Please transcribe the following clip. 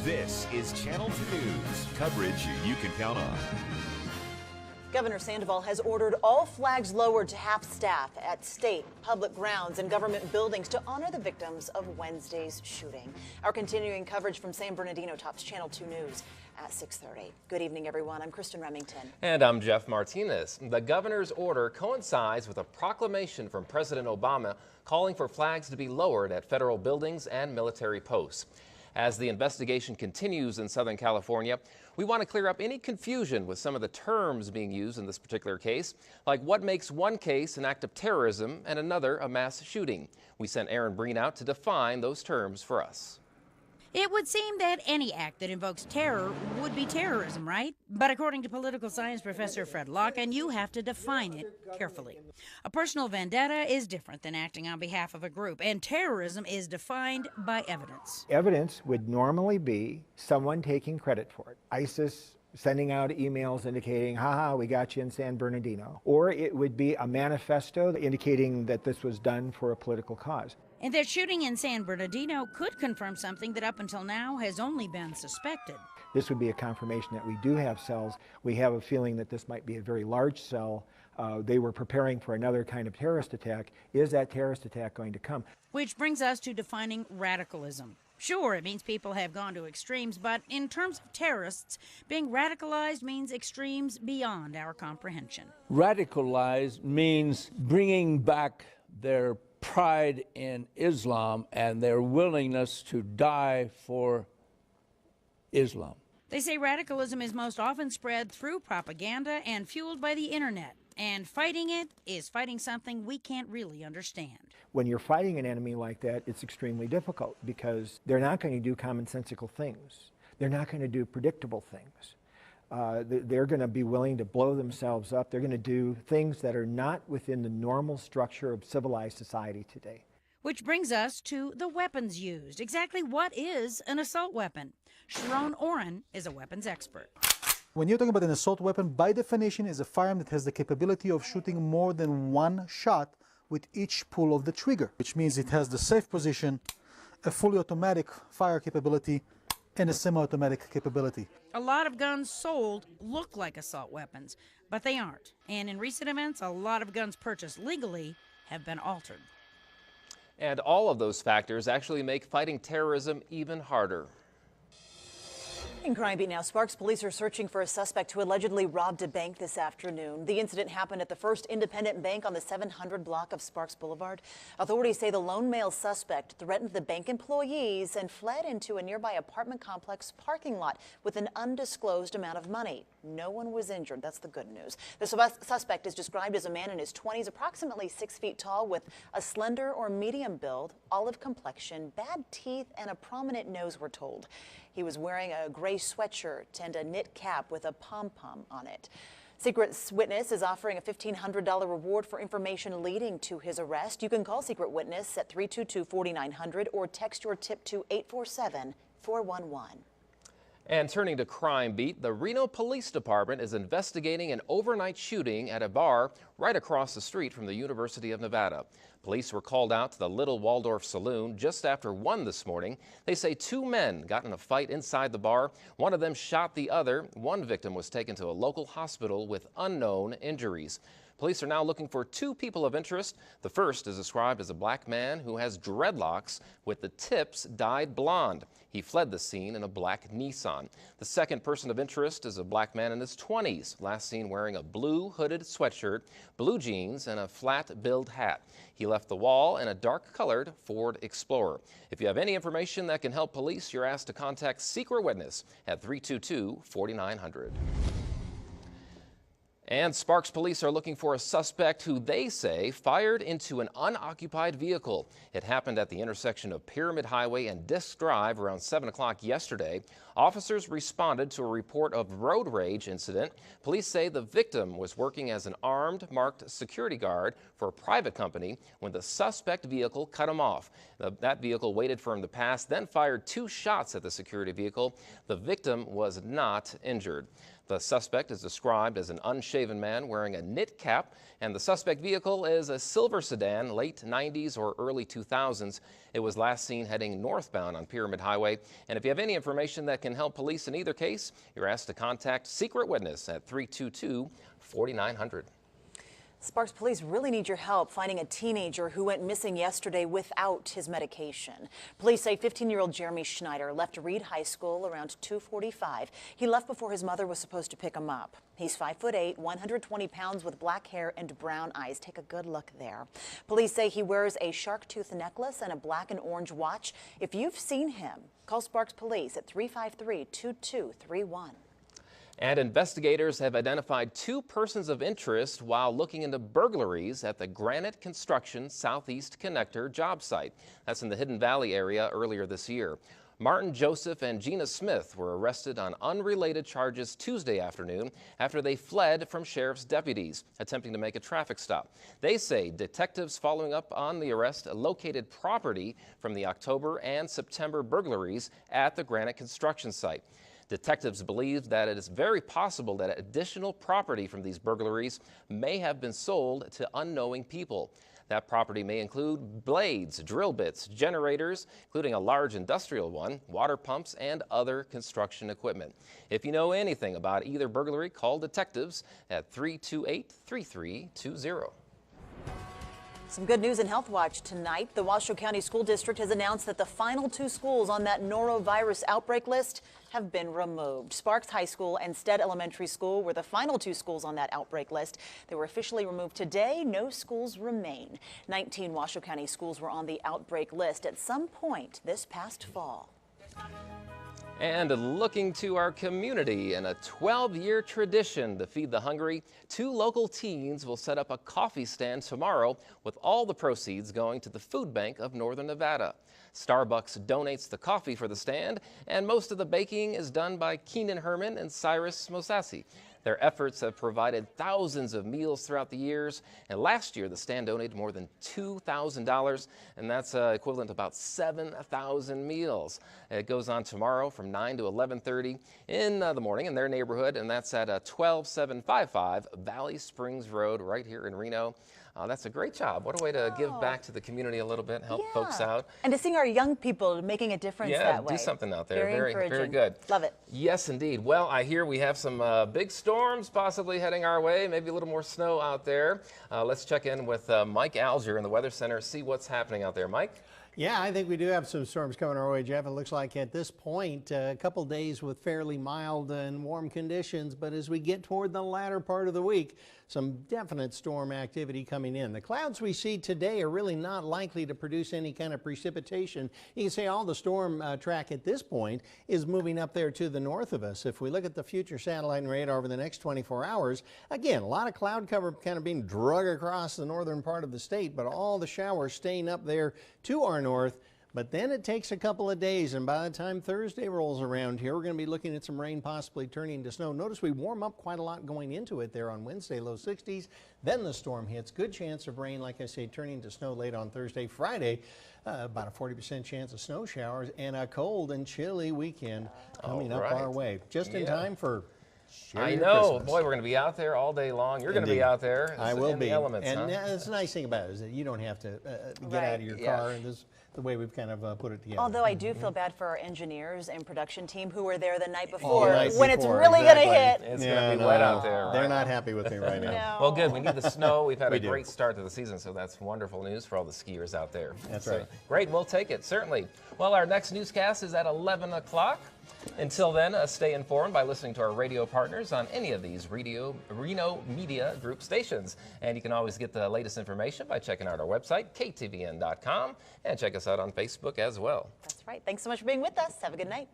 This is Channel 2 News, coverage you can count on. Governor Sandoval has ordered all flags lowered to half staff at state, public grounds, and government buildings to honor the victims of Wednesday's shooting. Our continuing coverage from San Bernardino tops Channel 2 News at 6:30. Good evening, everyone. I'm Kristen Remington. And I'm Jeff Martinez. The governor's order coincides with a proclamation from President Obama calling for flags to be lowered at federal buildings and military posts. As the investigation continues in Southern California, we want to clear up any confusion with some of the terms being used in this particular case, like what makes one case an act of terrorism and another a mass shooting. We sent Aaron Breen out to define those terms for us. It would seem that any act that invokes terror would be terrorism, right? But according to political science professor Fred Locken, you have to define it carefully. A personal vendetta is different than acting on behalf of a group, and terrorism is defined by evidence. Evidence would normally be someone taking credit for it. ISIS sending out emails indicating, haha, we got you in San Bernardino. Or it would be a manifesto indicating that this was done for a political cause. And that shooting in San Bernardino could confirm something that up until now has only been suspected. This would be a confirmation that we do have cells. We have a feeling that this might be a very large cell. They were preparing for another kind of terrorist attack. Is that terrorist attack going to come? Which brings us to defining radicalism. Sure, it means people have gone to extremes, but in terms of terrorists, being radicalized means extremes beyond our comprehension. Radicalized means bringing back their pride in Islam and their willingness to die for Islam. They say radicalism is most often spread through propaganda and fueled by the internet. And fighting it is fighting something we can't really understand. When you're fighting an enemy like that, it's extremely difficult because they're not going to do commonsensical things. They're not going to do predictable things. They're going to be willing to blow themselves up. They're going to do things that are not within the normal structure of civilized society today. Which brings us to the weapons used. Exactly what is an assault weapon? Sharon Oren is a weapons expert. When you're talking about an assault weapon, by definition, is a firearm that has the capability of shooting more than one shot with each pull of the trigger, which means it has the safe position, a fully automatic fire capability, and a semi-automatic capability. A lot of guns sold look like assault weapons, but they aren't. And in recent events, a lot of guns purchased legally have been altered. And all of those factors actually make fighting terrorism even harder. In Crime Beat now, Sparks police are searching for a suspect who allegedly robbed a bank this afternoon. The incident happened at the First Independent Bank on the 700 block of Sparks Boulevard. Authorities say the lone male suspect threatened the bank employees and fled into a nearby apartment complex parking lot with an undisclosed amount of money. No one was injured. That's the good news. The suspect is described as a man in his 20s, approximately 6 feet tall, with a slender or medium build, olive complexion, bad teeth, and a prominent nose, we're told. He was wearing a gray sweatshirt and a knit cap with a pom-pom on it. Secret Witness is offering a $1,500 reward for information leading to his arrest. You can call Secret Witness at 322-4900 or text your tip to 847-411. And turning to Crime Beat, the Reno Police Department is investigating an overnight shooting at a bar right across the street from the University of Nevada. Police were called out to the Little Waldorf Saloon just after 1 this morning. They say 2 men got in a fight inside the bar. One of them shot the other. One victim was taken to a local hospital with unknown injuries. Police are now looking for 2 people of interest. The first is described as a black man who has dreadlocks with the tips dyed blonde. He fled the scene in a black Nissan. The second person of interest is a black man in his 20s, last seen wearing a blue hooded sweatshirt, blue jeans, and a flat-billed hat. He left the wall in a dark-colored Ford Explorer. If you have any information that can help police, you're asked to contact Secret Witness at 322-4900. And Sparks police are looking for a suspect who they say fired into an unoccupied vehicle. It happened at the intersection of Pyramid Highway and Disc Drive around 7 o'clock yesterday. Officers responded to a report of road rage incident. Police say the victim was working as an armed, marked security guard for a private company when the suspect vehicle cut him off. That vehicle waited for him to pass, then fired 2 shots at the security vehicle. The victim was not injured. The suspect is described as an unshaven man wearing a knit cap, and the suspect vehicle is a silver sedan, late 90s or early 2000s. It was last seen heading northbound on Pyramid Highway. And if you have any information that can help police in either case, you're asked to contact Secret Witness at 322-4900. Sparks police really need your help finding a teenager who went missing yesterday without his medication. Police say 15-year-old Jeremy Schneider left Reed High School around 2:45. He left before his mother was supposed to pick him up. He's 5'8", 120 pounds with black hair and brown eyes. Take a good look there. Police say he wears a shark tooth necklace and a black and orange watch. If you've seen him, call Sparks Police at 353-2231. And investigators have identified 2 persons of interest while looking into burglaries at the Granite Construction Southeast Connector job site. That's in the Hidden Valley area earlier this year. Martin Joseph and Gina Smith were arrested on unrelated charges Tuesday afternoon after they fled from sheriff's deputies attempting to make a traffic stop. They say detectives following up on the arrest located property from the October and September burglaries at the Granite Construction site. Detectives believe that it is very possible that additional property from these burglaries may have been sold to unknowing people. That property may include blades, drill bits, generators, including a large industrial one, water pumps, and other construction equipment. If you know anything about either burglary, call detectives at 328-3320. Some good news in Health Watch tonight. The Washoe County School District has announced that the final 2 schools on that norovirus outbreak list have been removed. Sparks High School and Stead Elementary School were the final 2 schools on that outbreak list. They were officially removed today. No schools remain. 19 Washoe County schools were on the outbreak list at some point this past fall. And looking to our community, in a 12-year tradition to feed the hungry, 2 local teens will set up a coffee stand tomorrow with all the proceeds going to the Food Bank of Northern Nevada. Starbucks donates the coffee for the stand, and most of the baking is done by Keenan Herman and Cyrus Mosassi. Their efforts have provided thousands of meals throughout the years, and last year the stand donated more than $2,000, and that's equivalent to about 7,000 meals. It goes on tomorrow from 9 to 11:30 in the morning in their neighborhood, and that's at 12755 Valley Springs Road right here in Reno. That's a great job. What a way to give back to the community a little bit, help folks out. And to see our young people making a difference that way. Yeah, do something out there. Very encouraging. Very good. Love it. Yes, indeed. Well, I hear we have some big storms possibly heading our way, maybe a little more snow out there. Let's check in with Mike Alger in the Weather Center, see what's happening out there. Mike? Yeah, I think we do have some storms coming our way, Jeff. It looks like at this point, a couple days with fairly mild and warm conditions, but as we get toward the latter part of the week, some definite storm activity coming in. The clouds we see today are really not likely to produce any kind of precipitation. You can say all the storm track at this point is moving up there to the north of us. If we look at the future satellite and radar over the next 24 hours, again, a lot of cloud cover kind of being drug across the northern part of the state, but all the showers staying up there to our north. But then it takes a couple of days, and by the time Thursday rolls around here, we're going to be looking at some rain possibly turning to snow. Notice we warm up quite a lot going into it there on Wednesday, low 60s. Then the storm hits. Good chance of rain, like I say, turning to snow late on Thursday. Friday, about a 40% chance of snow showers, and a cold and chilly weekend coming up our way. Just in time for I know. Christmas. Boy, we're going to be out there all day long. You're going to be out there. I will in be. The elements, and that's the nice thing about it is that you don't have to get out of your car. And this the way we've kind of put it together. Although I do feel bad for our engineers and production team who were there the night before when it's really going to hit. It's going to be wet out there. Right? They're not happy with me right now. No. Well, good. We need the snow. We've had a great start to the season, so that's wonderful news for all the skiers out there. That's right. Great. We'll take it, certainly. Well, our next newscast is at 11 o'clock. Until then, stay informed by listening to our radio partners on any of these Reno Media Group stations. And you can always get the latest information by checking out our website, ktvn.com, and check us out on Facebook as well. That's right. Thanks so much for being with us. Have a good night.